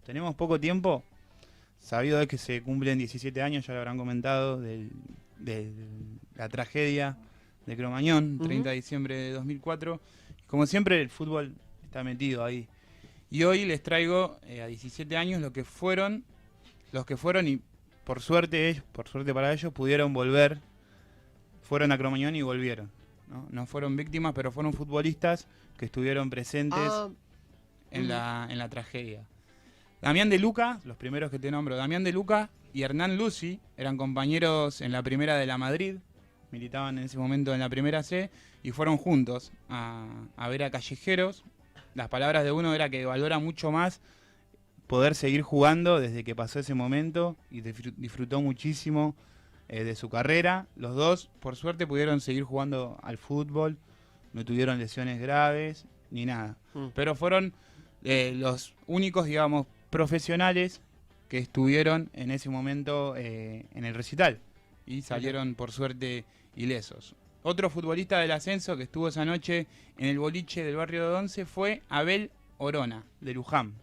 tenemos poco tiempo. Sabido es que se cumplen 17 años, ya lo habrán comentado, de la tragedia de Cromañón, 30 de diciembre de 2004. Como siempre, el fútbol está metido ahí. Y hoy les traigo a 17 años los que fueron y por suerte para ellos pudieron volver, fueron a Cromañón y volvieron. No fueron víctimas, pero fueron futbolistas que estuvieron presentes en la tragedia. Damián de Luca, los primeros que te nombro, Damián de Luca y Hernán Lucy eran compañeros en la primera de la Madrid, militaban en ese momento en la primera C y fueron juntos a ver a Callejeros. Las palabras de uno era que valora mucho más poder seguir jugando desde que pasó ese momento y disfrutó muchísimo de su carrera. Los dos, por suerte, pudieron seguir jugando al fútbol, no tuvieron lesiones graves ni nada. Pero fueron los únicos, digamos, profesionales que estuvieron en ese momento en el recital y salieron, por suerte, ilesos. Otro futbolista del ascenso que estuvo esa noche en el boliche del barrio de Once fue Abel Orona, de Luján.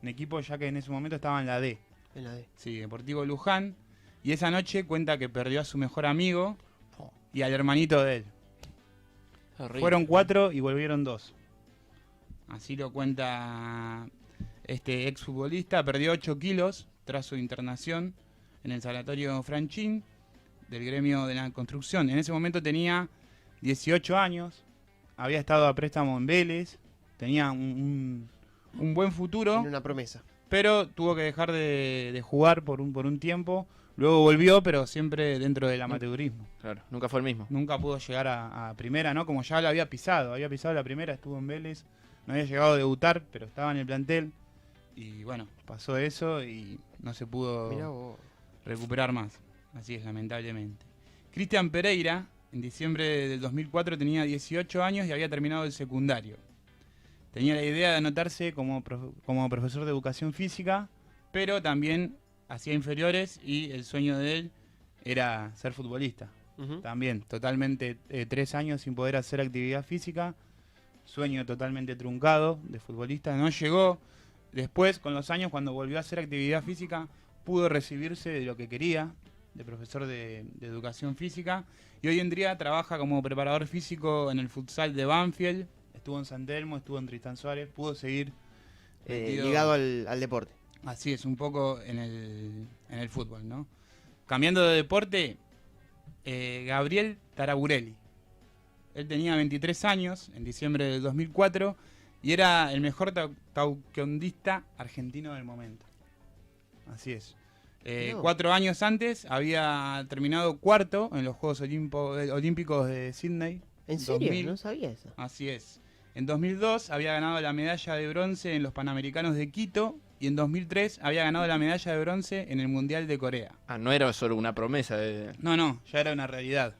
Un equipo ya que en ese momento estaba en la D. En la D. Sí, Deportivo Luján. Y esa noche cuenta que perdió a su mejor amigo y al hermanito de él. Horrible. Fueron 4 y volvieron 2. Así lo cuenta este exfutbolista. Perdió 8 kilos tras su internación en el sanatorio Franchín del gremio de la construcción. En ese momento tenía 18 años. Había estado a préstamo en Vélez. Tenía un buen futuro. Tiene una promesa. Pero tuvo que dejar de jugar por un tiempo. Luego volvió, pero siempre dentro del amateurismo. Claro, nunca fue el mismo. Nunca pudo llegar a primera, ¿no? Como ya la había pisado. Había pisado la primera, estuvo en Vélez. No había llegado a debutar, pero estaba en el plantel. Y bueno, pasó eso y no se pudo recuperar más. Así es, lamentablemente. Cristian Pereira, en diciembre del 2004, tenía 18 años y había terminado el secundario. Tenía la idea de anotarse como profesor de educación física, pero también hacía inferiores y el sueño de él era ser futbolista. También, totalmente 3 años sin poder hacer actividad física, sueño totalmente truncado de futbolista. No llegó. Después, con los años, cuando volvió a hacer actividad física, pudo recibirse de lo que quería, de profesor de educación física, y hoy en día trabaja como preparador físico en el futsal de Banfield. Estuvo en San Telmo, estuvo en Tristán Suárez, pudo seguir ligado al deporte. Así es, un poco en el fútbol, ¿no? Cambiando de deporte, Gabriel Taraburelli. Él tenía 23 años en diciembre del 2004 y era el mejor taekwondista argentino del momento. Así es. 4 años antes había terminado cuarto en los Juegos Olímpicos de Sydney. ¿En serio? No sabía eso. Así es. En 2002 había ganado la medalla de bronce en los Panamericanos de Quito y en 2003 había ganado la medalla de bronce en el Mundial de Corea. Ah, no era solo una promesa de... No, ya era una realidad.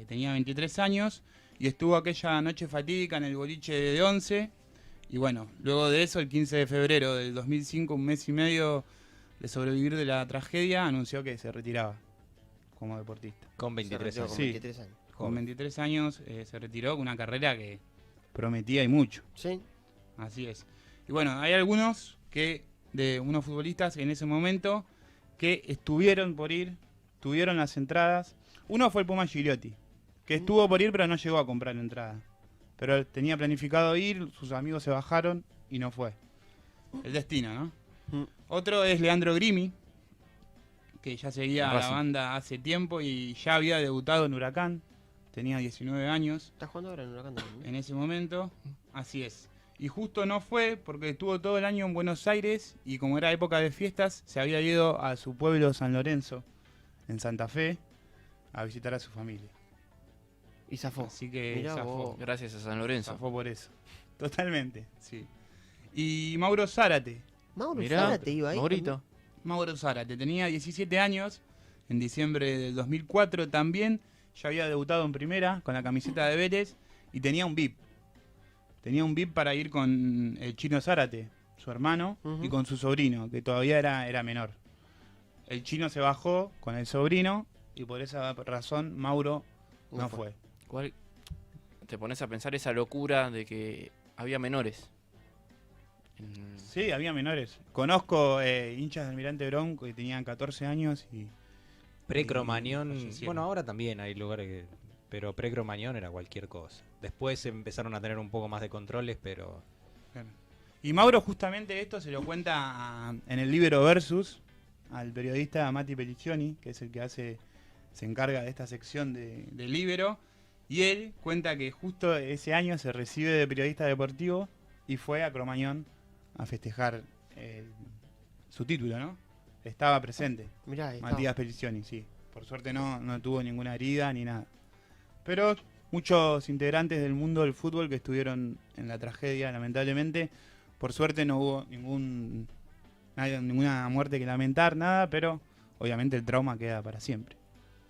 Tenía 23 años y estuvo aquella noche fatídica en el boliche de Once. Y bueno, luego de eso, el 15 de febrero del 2005, un mes y medio de sobrevivir de la tragedia, anunció que se retiraba como deportista. Con 23 años. Con Sí. 23 años. Con 23 años se retiró con una carrera que prometía y mucho. Sí. Así es. Y bueno, hay algunos de unos futbolistas en ese momento que estuvieron por ir, tuvieron las entradas. Uno fue el Puma Gigliotti, que estuvo por ir pero no llegó a comprar entrada. Pero tenía planificado ir, sus amigos se bajaron y no fue. El destino, ¿no? Otro es Leandro Grimi, que ya seguía a la banda hace tiempo y ya había debutado en Huracán. Tenía 19 años. ¿Estás jugando ahora en Huracán también? En ese momento, así es. Y justo no fue porque estuvo todo el año en Buenos Aires y como era época de fiestas, se había ido a su pueblo San Lorenzo, en Santa Fe, a visitar a su familia. Y zafó. Así que Mirá zafó. vos. Gracias a San Lorenzo. Zafó por eso. Totalmente, sí. Y Mauro Zárate. Mauro Mirá, Zárate iba ahí. Maurito. Mauro Zárate tenía 17 años, en diciembre del 2004 también, ya había debutado en primera con la camiseta de Vélez y tenía un VIP. Tenía un VIP para ir con el Chino Zárate, su hermano, y con su sobrino, que todavía era menor. El Chino se bajó con el sobrino y por esa razón Mauro no fue. ¿Cuál? Te pones a pensar esa locura de que había menores Sí, había menores. Conozco hinchas de Almirante Brown que tenían 14 años y... Pre-Cromañón, fallecieron. bueno, ahora también hay lugares que... Pero pre-Cromañón era cualquier cosa. Después empezaron a tener un poco más de controles, pero... Claro. Y Mauro justamente esto se lo cuenta en el libro Versus al periodista Mati Pelliccioni, que es el que se encarga de esta sección de Libero, y él cuenta que justo ese año se recibe de periodista deportivo y fue a Cromañón a festejar su título, ¿no? Estaba presente. Mirá, ahí Matías Pelliccioni, sí. Por suerte no tuvo ninguna herida ni nada. Pero muchos integrantes del mundo del fútbol que estuvieron en la tragedia, lamentablemente. Por suerte no hubo ninguna muerte que lamentar, nada, pero obviamente el trauma queda para siempre.